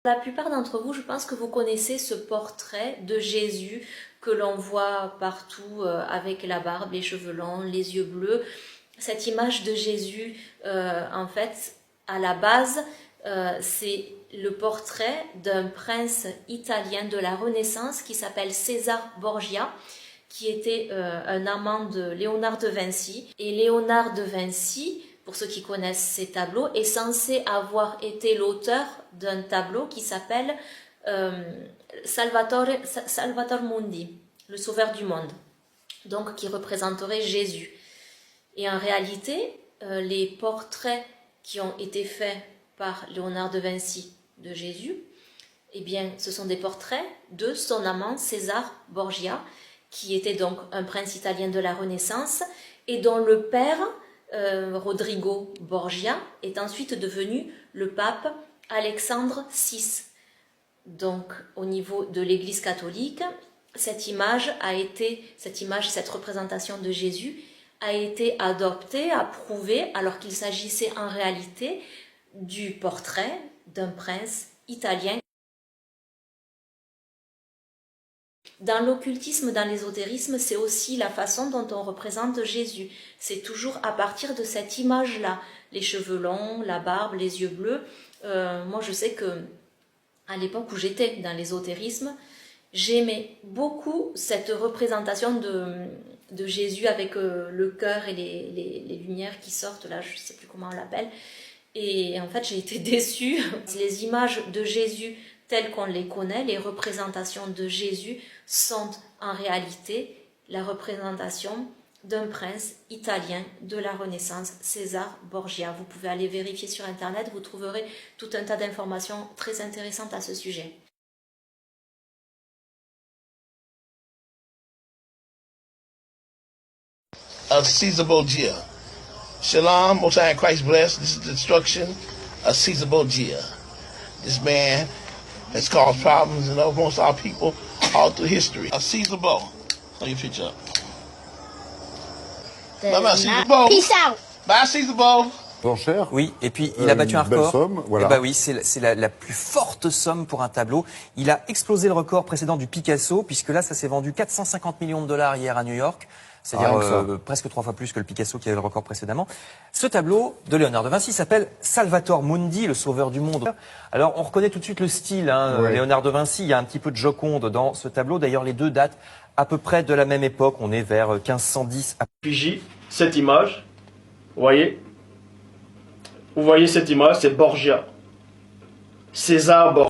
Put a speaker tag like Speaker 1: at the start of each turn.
Speaker 1: La plupart d'entre vous, je pense que vous connaissez ce portrait de Jésus que l'on voit partout avec la barbe, les cheveux longs, les yeux bleus. Cette image de Jésus, en fait, à la base, c'est le portrait d'un prince italien de la Renaissance qui s'appelle César Borgia, qui était un amant de Léonard de Vinci. Et Léonard de Vinci, pour ceux qui connaissent ces tableaux, est censé avoir été l'auteur d'un tableau qui s'appelle Salvator Mundi, le sauveur du monde, donc qui représenterait Jésus. Et en réalité, les portraits qui ont été faits par Léonard de Vinci de Jésus, eh bien, ce sont des portraits de son amant César Borgia, qui était donc un prince italien de la Renaissance et dont le père, Rodrigo Borgia, est ensuite devenu le pape Alexandre VI. Donc, au niveau de l'Église catholique, cette représentation de Jésus a été adoptée, approuvée, alors qu'il s'agissait en réalité du portrait d'un prince italien. Dans l'occultisme, dans l'ésotérisme, c'est aussi la façon dont on représente Jésus. C'est toujours à partir de cette image-là. Les cheveux longs, la barbe, les yeux bleus. Moi, je sais que à l'époque où j'étais dans l'ésotérisme, j'aimais beaucoup cette représentation de Jésus avec le cœur et les lumières qui sortent, là, je ne sais plus comment on l'appelle. Et en fait, j'ai été déçue. Les images de Jésus telles qu'on les connaît, les représentations de Jésus sont en réalité la représentation d'un prince italien de la Renaissance, César Borgia. Vous pouvez aller vérifier sur Internet, vous trouverez tout un tas d'informations très intéressantes à ce sujet.
Speaker 2: Of Caesar Borgia. Shalom, Most High Christ bless. This is the destruction of Caesar Borgia. This man has caused problems in almost our people all through history. Of Caesar Bo. Throw your picture up. Bye bye, Caesar Bo.
Speaker 3: Peace out.
Speaker 2: Bye, Caesar Bo.
Speaker 4: Enchère.
Speaker 5: Oui, et puis il a battu un record.
Speaker 4: Somme, voilà.
Speaker 5: Eh ben oui, c'est la plus forte somme pour un tableau. Il a explosé le record précédent du Picasso, puisque là, ça s'est vendu 450 millions de dollars hier à New York. C'est-à-dire presque 3 fois plus que le Picasso qui avait le record précédemment. Ce tableau de Léonard de Vinci s'appelle Salvator Mundi, le sauveur du monde. Alors, on reconnaît tout de suite le style, hein,
Speaker 4: ouais.
Speaker 5: Léonard de Vinci. Il y a un petit peu de Joconde dans ce tableau. D'ailleurs, les deux datent à peu près de la même époque. On est vers 1510.
Speaker 6: Fiji, cette image, vous voyez cette image, c'est Borgia. César Borgia.